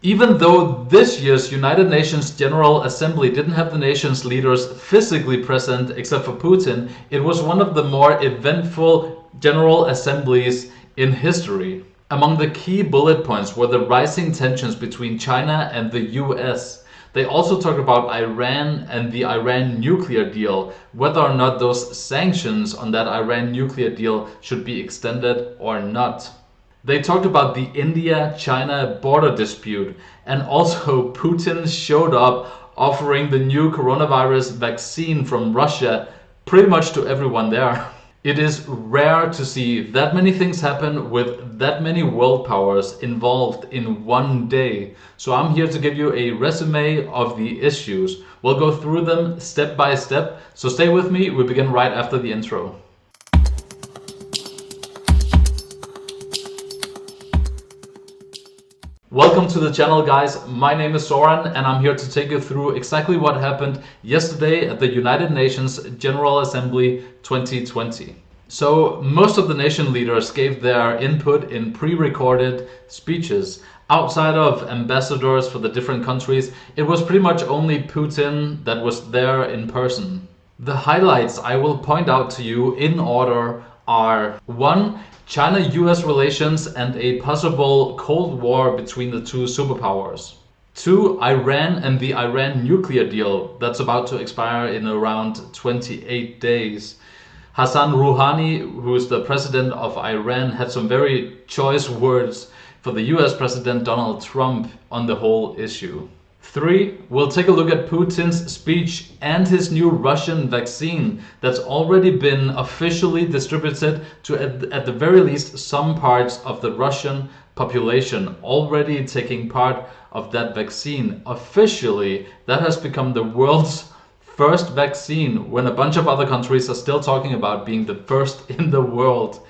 Even though this year's United Nations General Assembly didn't have the nation's leaders physically present except for Putin, it was one of the more eventful General Assemblies in history. Among the key bullet points were the rising tensions between China and the US. They also talked about Iran and the Iran nuclear deal, whether or not those sanctions on that Iran nuclear deal should be extended or not. They talked about the India-China border dispute, and also Putin showed up offering the new coronavirus vaccine from Russia pretty much to everyone there. It is rare to see that many things happen with that many world powers involved in one day. So I'm here to give you a resume of the issues. We'll go through them step by step, so stay with me. We begin right after the intro. Welcome to the channel, guys. My name is Soren and I'm here to take you through exactly what happened yesterday at the United Nations General Assembly 2020. So most of the nation leaders gave their input in pre-recorded speeches. Outside of ambassadors for the different countries, it was pretty much only Putin that was there in person. The highlights I will point out to you in order are: 1. China-US relations and a possible Cold War between the two superpowers. 2. Iran and the Iran nuclear deal that's about to expire in around 28 days. Hassan Rouhani, who is the president of Iran, had some very choice words for the US President Donald Trump on the whole issue. 3. We'll take a look at Putin's speech and his new Russian vaccine that's already been officially distributed to, at the very least, some parts of the Russian population already taking part of that vaccine. Officially, that has become the world's first vaccine, when a bunch of other countries are still talking about being the first in the world.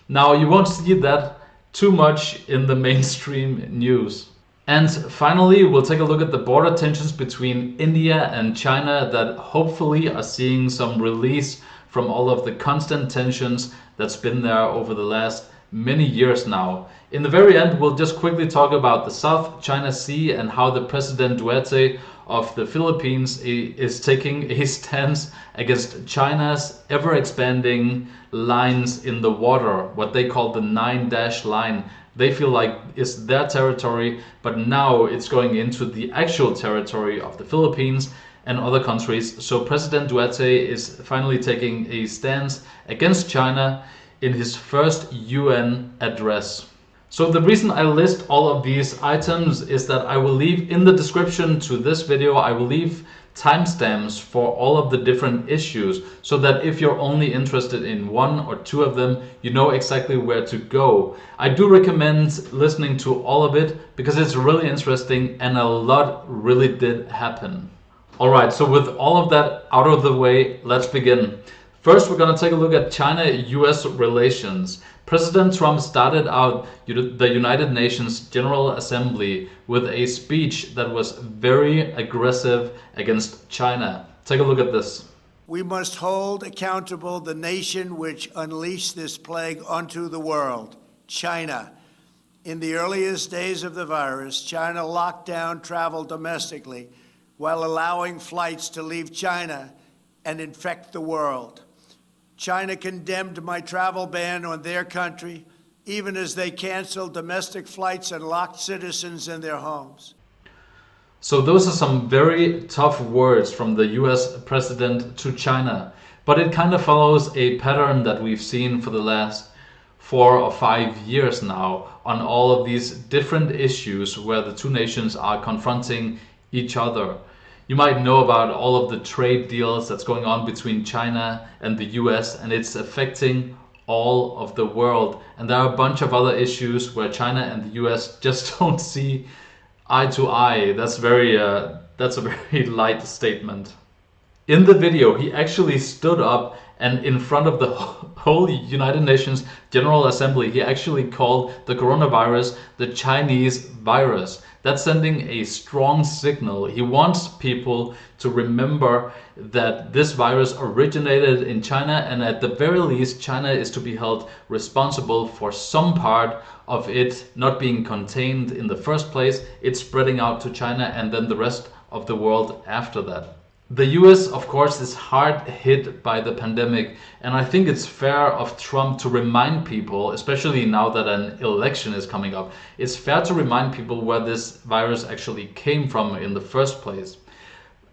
Now, you won't see that too much in the mainstream news. And finally, we'll take a look at the border tensions between India and China that hopefully are seeing some release from all of the constant tensions that's been there over the last many years now. In the very end, we'll just quickly talk about the South China Sea and how the President Guterres of the Philippines is taking a stance against China's ever-expanding lines in the water, what they call the 9-dash line. They feel like it's their territory, but now it's going into the actual territory of the Philippines and other countries. So President Guterres is finally taking a stance against China in his first UN address. So the reason I list all of these items is that I will leave in the description to this video, I will leave timestamps for all of the different issues, so that if you're only interested in one or two of them, you know exactly where to go. I do recommend listening to all of it because it's really interesting and a lot really did happen. Alright, so with all of that out of the way, let's begin. First, we're going to take a look at China-US relations. President Trump started out the United Nations General Assembly with a speech that was very aggressive against China. Take a look at this. We must hold accountable the nation which unleashed this plague onto the world, China. In the earliest days of the virus, China locked down travel domestically while allowing flights to leave China and infect the world. China condemned my travel ban on their country, even as they canceled domestic flights and locked citizens in their homes. So those are some very tough words from the US president to China, but it kind of follows a pattern that we've seen for the last 4 or 5 years now on all of these different issues where the two nations are confronting each other. You might know about all of the trade deals that's going on between China and the US, and it's affecting all of the world. And there are a bunch of other issues where China and the US just don't see eye to eye. That's a very light statement. In the video, he actually stood up and in front of the whole United Nations General Assembly, he actually called the coronavirus the Chinese virus. That's sending a strong signal. He wants people to remember that this virus originated in China, and at the very least, China is to be held responsible for some part of it not being contained in the first place, it's spreading out to China and then the rest of the world after that. The US, of course, is hard hit by the pandemic, and I think it's fair of Trump to remind people, especially now that an election is coming up, it's fair to remind people where this virus actually came from in the first place.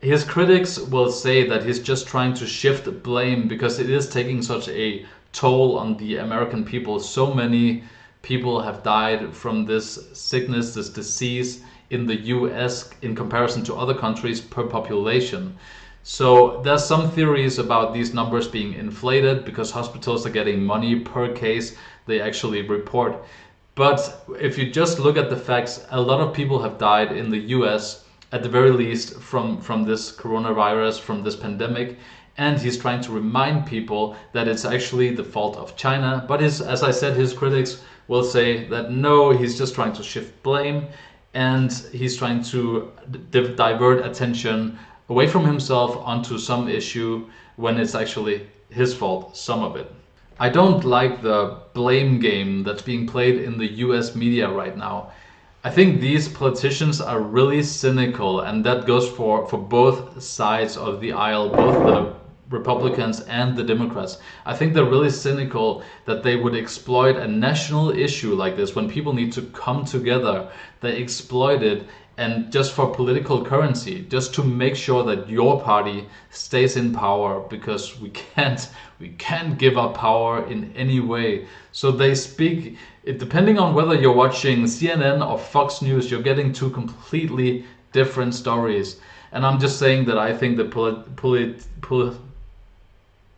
His critics will say that he's just trying to shift blame because it is taking such a toll on the American people. So many people have died from this sickness, this disease in the US in comparison to other countries per population. So there's some theories about these numbers being inflated because hospitals are getting money per case they actually report. But if you just look at the facts, a lot of people have died in the US at the very least from this coronavirus, from this pandemic. And he's trying to remind people that it's actually the fault of China. But as I said, his critics will say that no, he's just trying to shift blame. And he's trying to divert attention away from himself onto some issue when it's actually his fault, some of it. I don't like the blame game that's being played in the US media right now. I think these politicians are really cynical, and that goes for both sides of the aisle, both the Republicans and the Democrats. I think they're really cynical that they would exploit a national issue like this when people need to come together. They exploit it, and just for political currency, just to make sure that your party stays in power, because we can't give up power in any way. So they speak, depending on whether you're watching CNN or Fox News, you're getting two completely different stories. And I'm just saying that I think the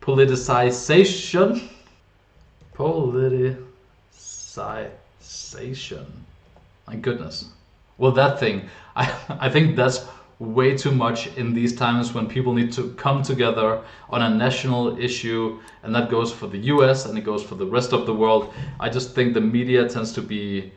politicization, my goodness. Well, that thing, I think that's way too much in these times when people need to come together on a national issue, and that goes for the US and it goes for the rest of the world. I just think the media tends to be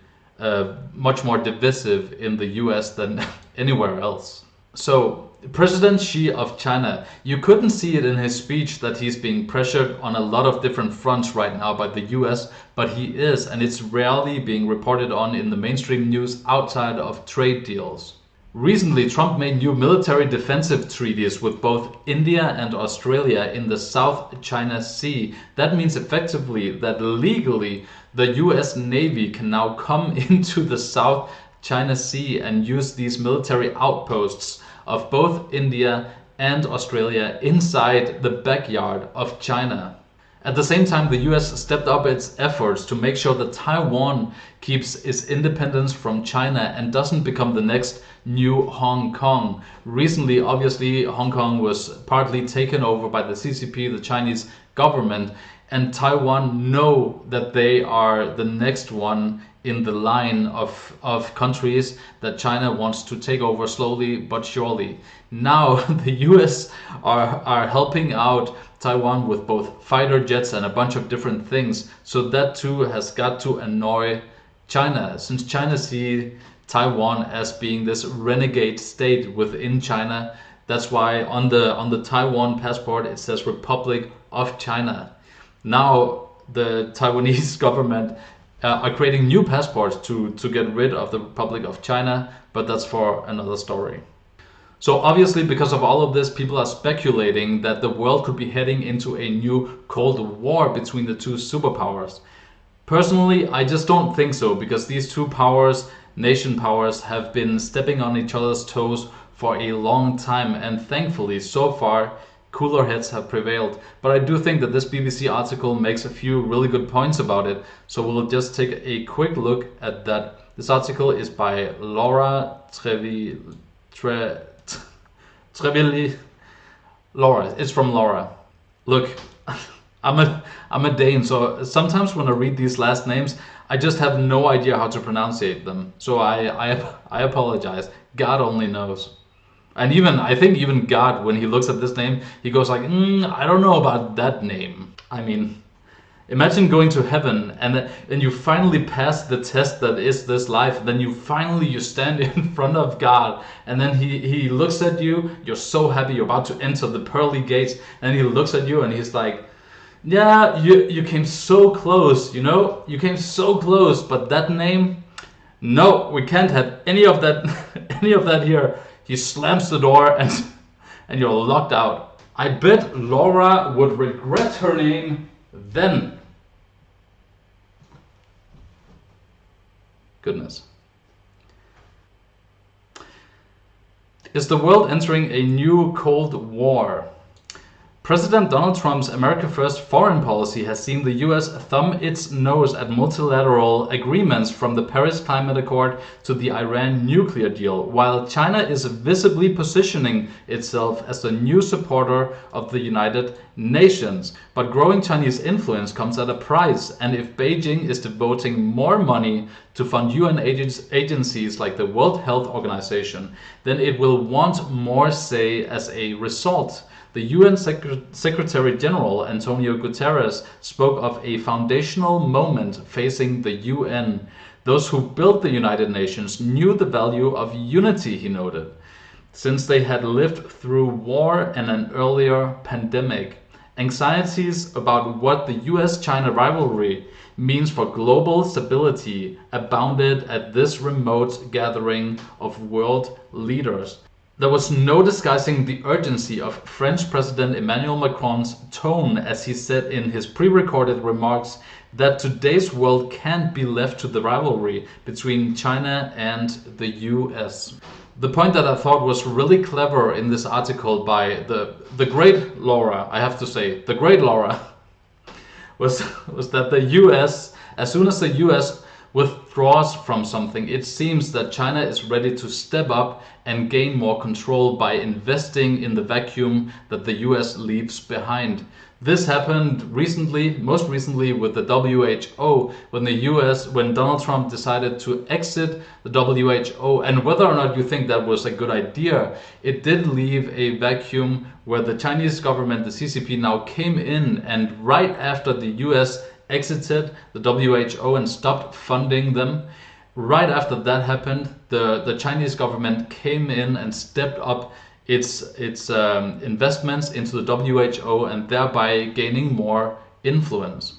much more divisive in the US than anywhere else. So President Xi of China, you couldn't see it in his speech that he's being pressured on a lot of different fronts right now by the US, but he is, and it's rarely being reported on in the mainstream news outside of trade deals. Recently, Trump made new military defensive treaties with both India and Australia in the South China Sea. That means effectively that legally the US Navy can now come into the South China Sea and use these military outposts of both India and Australia inside the backyard of China. At the same time, the US stepped up its efforts to make sure that Taiwan keeps its independence from China and doesn't become the next new Hong Kong. Recently, obviously, Hong Kong was partly taken over by the CCP, the Chinese government, and Taiwan know that they are the next one in the line of countries that China wants to take over slowly but surely. Now the US are helping out Taiwan with both fighter jets and a bunch of different things. So that too has got to annoy China, since China sees Taiwan as being this renegade state within China. That's why on the Taiwan passport it says Republic of China. Now the Taiwanese government are creating new passports to get rid of the Republic of China, but that's for another story. So obviously, because of all of this, people are speculating that the world could be heading into a new Cold War between the two superpowers. Personally, I just don't think so, because these two powers, nation powers, have been stepping on each other's toes for a long time, and thankfully, so far, cooler heads have prevailed. But I do think that this BBC article makes a few really good points about it, so we'll just take a quick look at that. This article is by Laura Trevilli. Laura, it's from Laura. Look, I'm a Dane, so sometimes when I read these last names, I just have no idea how to pronunciate them. So I apologize. God only knows. And I think even God, when he looks at this name, he goes like, I don't know about that name. I mean, imagine going to heaven and you finally pass the test that is this life. Then you stand in front of God, and then he looks at you. You're so happy you're about to enter the pearly gates, and he looks at you and he's like, Yeah, you came so close, you know? You came so close, but that name, no, we can't have any of that any of that here. He slams the door and you're locked out. I bet Laura would regret her name then. Goodness. Is the world entering a new Cold War? President Donald Trump's America First foreign policy has seen the US thumb its nose at multilateral agreements from the Paris Climate Accord to the Iran nuclear deal, while China is visibly positioning itself as the new supporter of the United Nations. But growing Chinese influence comes at a price, and if Beijing is devoting more money to fund UN agencies like the World Health Organization, then it will want more say as a result. The UN Secretary General Antonio Guterres spoke of a foundational moment facing the UN. Those who built the United Nations knew the value of unity, he noted, since they had lived through war and an earlier pandemic. Anxieties about what the US-China rivalry means for global stability abounded at this remote gathering of world leaders. There was no disguising the urgency of French President Emmanuel Macron's tone as he said in his pre-recorded remarks that today's world can't be left to the rivalry between China and the US. The point that I thought was really clever in this article by the great Laura, I have to say, the great Laura, was that the US, as soon as the US withdraws from something, it seems that China is ready to step up and gain more control by investing in the vacuum that the US leaves behind. This happened recently, most recently with the WHO, when Donald Trump decided to exit the WHO. And whether or not you think that was a good idea, it did leave a vacuum where the Chinese government, the CCP, now came in, and right after the US exited the WHO and stopped funding them, right after that happened, the Chinese government came in and stepped up its investments into the WHO and thereby gaining more influence.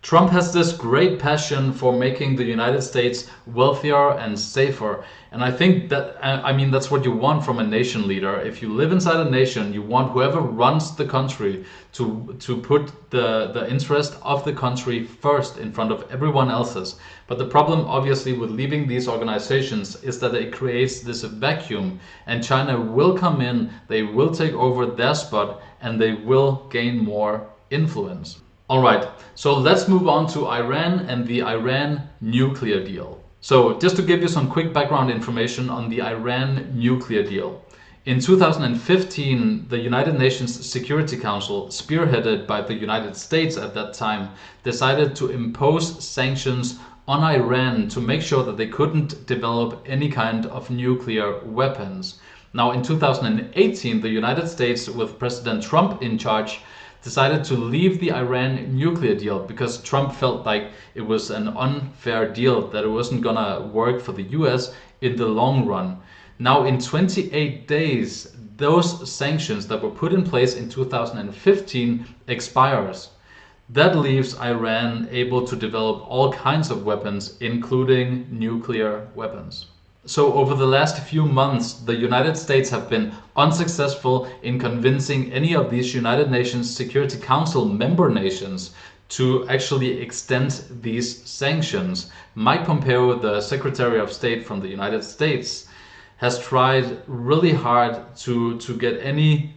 Trump has this great passion for making the United States wealthier and safer. And I think that, I mean, that's what you want from a nation leader. If you live inside a nation, you want whoever runs the country to put the interest of the country first in front of everyone else's. But the problem, obviously, with leaving these organizations is that it creates this vacuum, and China will come in, they will take over their spot, and they will gain more influence. All right, so let's move on to Iran and the Iran nuclear deal. So just to give you some quick background information on the Iran nuclear deal. In 2015, the United Nations Security Council, spearheaded by the United States at that time, decided to impose sanctions on Iran to make sure that they couldn't develop any kind of nuclear weapons. Now in 2018, the United States, with President Trump in charge, decided to leave the Iran nuclear deal because Trump felt like it was an unfair deal, that it wasn't gonna work for the US in the long run. Now in 28 days, those sanctions that were put in place in 2015 expires. That leaves Iran able to develop all kinds of weapons, including nuclear weapons. So over the last few months, the United States have been unsuccessful in convincing any of these United Nations Security Council member nations to actually extend these sanctions. Mike Pompeo, the Secretary of State from the United States, has tried really hard to get any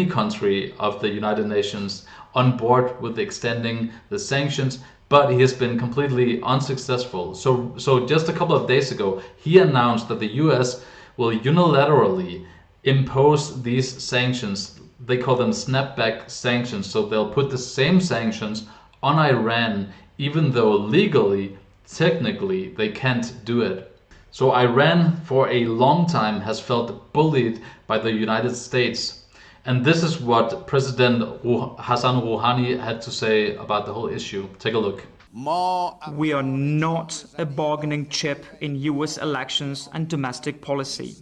country of the United Nations on board with extending the sanctions, but he has been completely unsuccessful. So just a couple of days ago, he announced that the US will unilaterally impose these sanctions. They call them snapback sanctions. So they'll put the same sanctions on Iran, even though legally, technically, they can't do it. So Iran, for a long time, has felt bullied by the United States. And this is what President Hassan Rouhani had to say about the whole issue. Take a look. We are not a bargaining chip in US elections and domestic policy.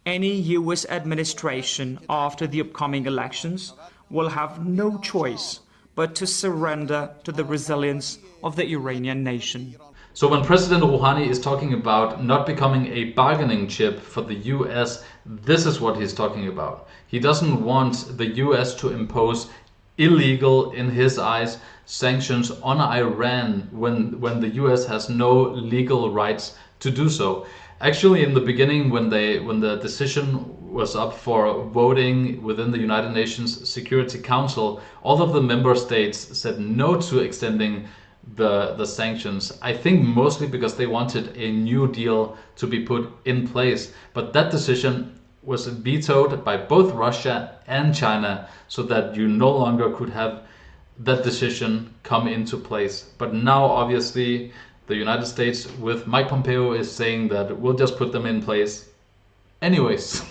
Any US administration after the upcoming elections will have no choice but to surrender to the resilience of the Iranian nation. So when President Rouhani is talking about not becoming a bargaining chip for the US, this is what he's talking about. He doesn't want the US to impose illegal, in his eyes, sanctions on Iran when the US has no legal rights to do so. Actually, in the beginning, when the decision was up for voting within the United Nations Security Council, all of the member states said no to extending the sanctions. I think mostly because they wanted a new deal to be put in place. But that decision was vetoed by both Russia and China, so that you no longer could have that decision come into place. But now, obviously, the United States with Mike Pompeo is saying that we'll just put them in place anyways.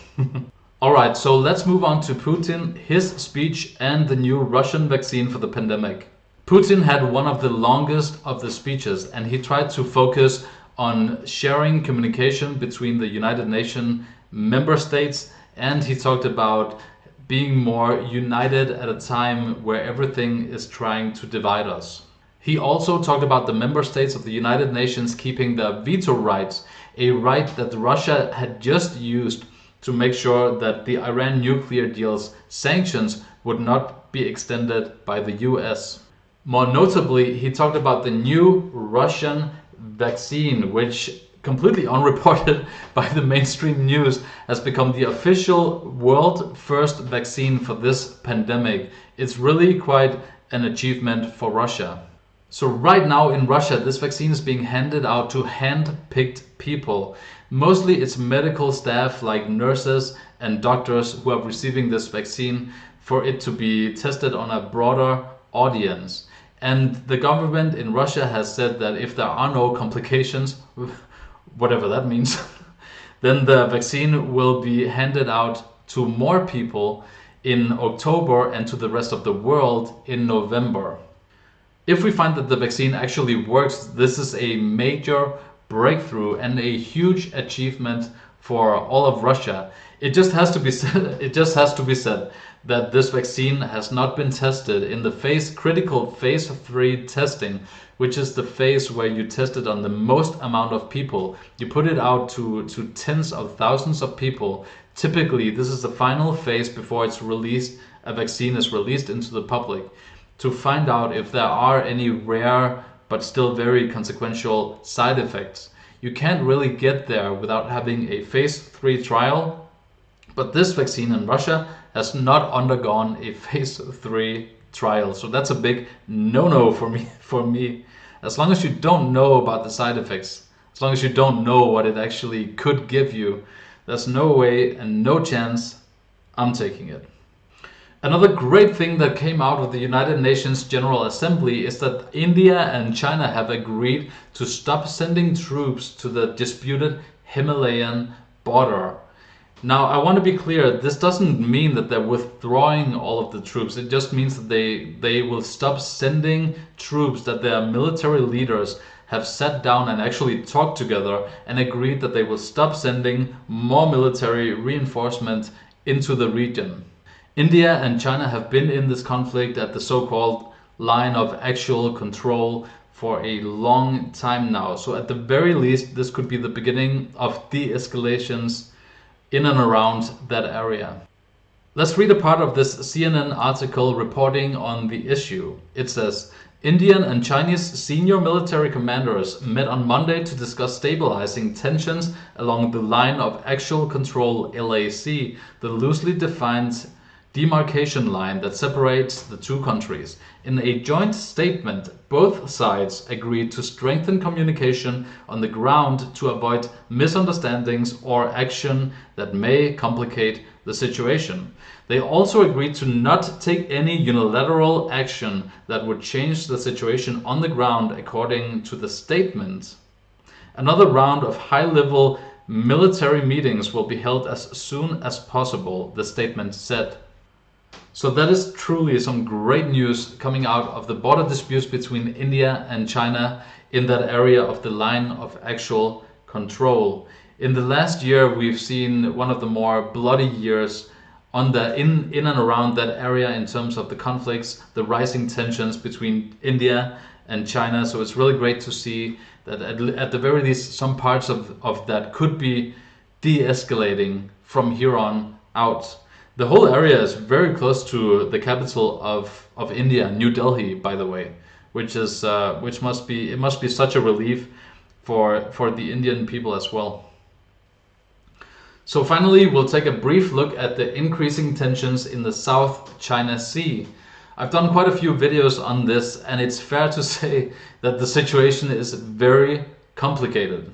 Alright, so let's move on to Putin, his speech, and the new Russian vaccine for the pandemic. Putin had one of the longest of the speeches, and he tried to focus on sharing communication between the United Nations member states, and he talked about being more united at a time where everything is trying to divide us. He also talked about the member states of the United Nations keeping their veto rights, a right that Russia had just used to make sure that the Iran nuclear deal's sanctions would not be extended by the US. More notably, he talked about the new Russian vaccine, which, completely unreported by the mainstream news, has become the official world first vaccine for this pandemic. It's really quite an achievement for Russia. So right now in Russia, this vaccine is being handed out to hand-picked people. Mostly it's medical staff like nurses and doctors who are receiving this vaccine for it to be tested on a broader audience. And the government in Russia has said that if there are no complications, whatever that means, then the vaccine will be handed out to more people in October and to the rest of the world in November. If we find that the vaccine actually works, this is a major breakthrough and a huge achievement for all of Russia. It just has to be said that this vaccine has not been tested in the critical phase 3 testing, which is the phase where you test it on the most amount of people. You put it out to tens of thousands of people. Typically, this is the final phase before it's released. A vaccine is released into the public to find out if there are any rare but still very consequential side effects. You can't really get there without having a phase 3 trial, but this vaccine in Russia has not undergone a phase 3 trial. So that's a big no-no for me. As long as you don't know about the side effects, as long as you don't know what it actually could give you, there's no way and no chance I'm taking it. Another great thing that came out of the United Nations General Assembly is that India and China have agreed to stop sending troops to the disputed Himalayan border. Now, I want to be clear, this doesn't mean that they're withdrawing all of the troops. It just means that they will stop sending troops, that their military leaders have sat down and actually talked together and agreed that they will stop sending more military reinforcement into the region. India and China have been in this conflict at the so-called line of actual control for a long time now. So at the very least, this could be the beginning of de-escalations in and around that area. Let's read a part of this CNN article reporting on the issue. It says, Indian and Chinese senior military commanders met on Monday to discuss stabilizing tensions along the line of actual control LAC, the loosely defined demarcation line that separates the two countries. In a joint statement, both sides agreed to strengthen communication on the ground to avoid misunderstandings or action that may complicate the situation. They also agreed to not take any unilateral action that would change the situation on the ground, according to the statement. Another round of high-level military meetings will be held as soon as possible, the statement said. So that is truly some great news coming out of the border disputes between India and China in that area of the line of actual control. In the last year, we've seen one of the more bloody years on the in and around that area in terms of the conflicts, the rising tensions between India and China. So it's really great to see that at the very least some parts of that could be de-escalating from here on out. The whole area is very close to the capital of India, New Delhi, by the way, which must be such a relief for the Indian people as well. So finally, we'll take a brief look at the increasing tensions in the South China Sea. I've done quite a few videos on this, and it's fair to say that the situation is very complicated.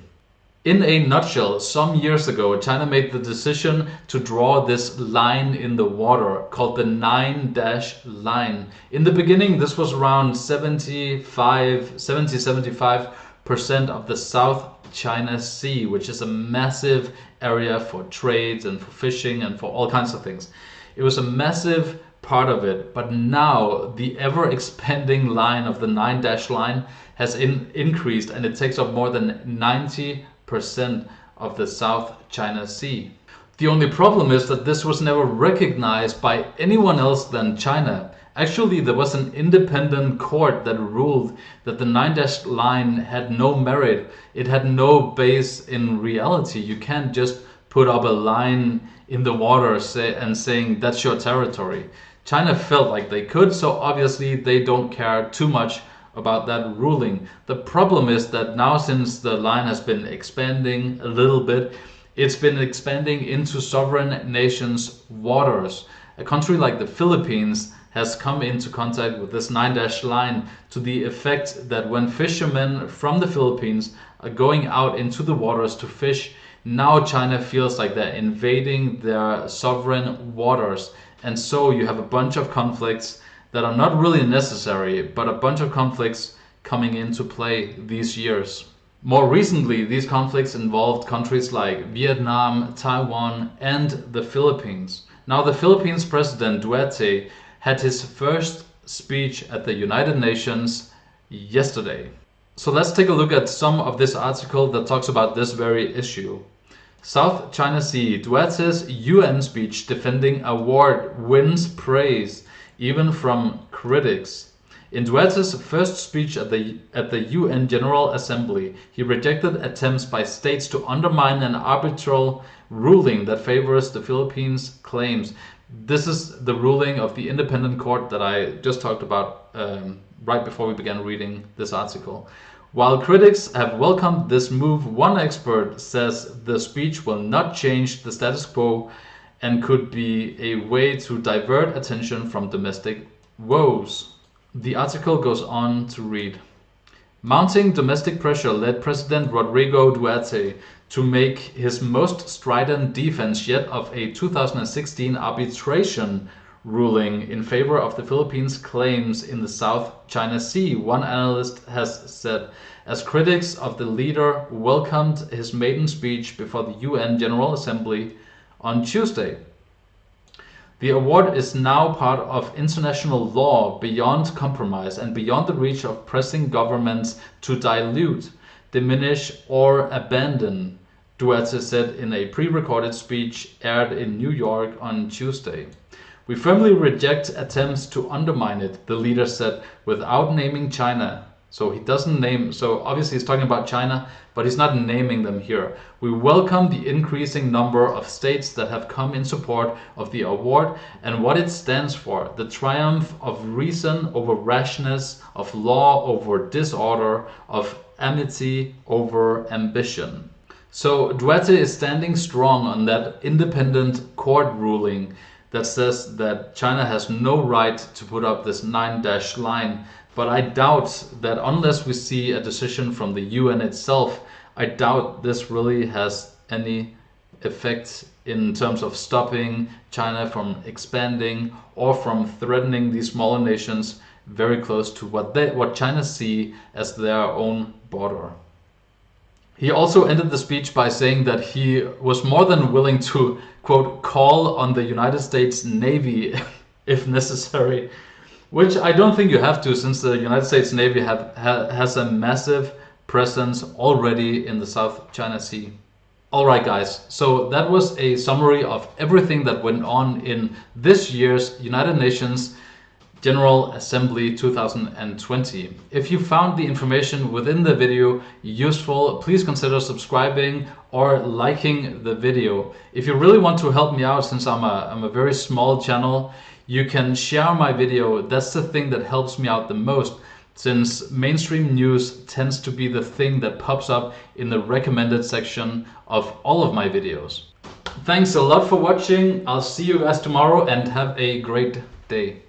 In a nutshell, some years ago, China made the decision to draw this line in the water called the 9-dash line. In the beginning, this was around 75% of the South China Sea, which is a massive area for trade and for fishing and for all kinds of things. It was a massive part of it, but now the ever expanding line of the 9-dash line has increased, and it takes up more than 90% of the South China Sea. The only problem is that this was never recognized by anyone else than China. Actually, there was an independent court that ruled that the 9-dash line had no merit. It had no base in reality. You can't just put up a line in the water saying that's your territory. China felt like they could, so obviously they don't care too much about that ruling. The problem is that now, since the line has been expanding a little bit, it's been expanding into sovereign nations' waters. A country like the Philippines has come into contact with this 9-dash line to the effect that when fishermen from the Philippines are going out into the waters to fish, now China feels like they're invading their sovereign waters. And so you have a bunch of conflicts that are not really necessary, but a bunch of conflicts coming into play these years. More recently, these conflicts involved countries like Vietnam, Taiwan, and the Philippines. Now, the Philippines President Duterte had his first speech at the United Nations yesterday. So let's take a look at some of this article that talks about this very issue. South China Sea, Duterte's UN speech defending award wins praise, even from critics. In Duterte's first speech at the UN General Assembly, he rejected attempts by states to undermine an arbitral ruling that favors the Philippines' claims. This is the ruling of the independent court that I just talked about right before we began reading this article. While critics have welcomed this move, one expert says the speech will not change the status quo and could be a way to divert attention from domestic woes. The article goes on to read, mounting domestic pressure led President Rodrigo Duterte to make his most strident defense yet of a 2016 arbitration ruling in favor of the Philippines' claims in the South China Sea, one analyst has said, as critics of the leader welcomed his maiden speech before the UN General Assembly on Tuesday. The award is now part of international law beyond compromise and beyond the reach of pressing governments to dilute, diminish, or abandon, Duterte said in a pre-recorded speech aired in New York on Tuesday. We firmly reject attempts to undermine it, the leader said, without naming China. So he doesn't name, so obviously he's talking about China, but he's not naming them here. We welcome the increasing number of states that have come in support of the award and what it stands for, the triumph of reason over rashness, of law over disorder, of amity over ambition. So Duterte is standing strong on that independent court ruling that says that China has no right to put up this 9-dash line. But I doubt that unless we see a decision from the UN itself, I doubt this really has any effect in terms of stopping China from expanding or from threatening these smaller nations very close to what China see as their own border. He also ended the speech by saying that he was more than willing to, quote, call on the United States Navy if necessary, which I don't think you have to, since the United States Navy has a massive presence already in the South China Sea. Alright guys, so that was a summary of everything that went on in this year's United Nations General Assembly 2020. If you found the information within the video useful, please consider subscribing or liking the video. If you really want to help me out, since I'm a very small channel, you can share my video. That's the thing that helps me out the most, since mainstream news tends to be the thing that pops up in the recommended section of all of my videos. Thanks a lot for watching. I'll see you guys tomorrow and have a great day.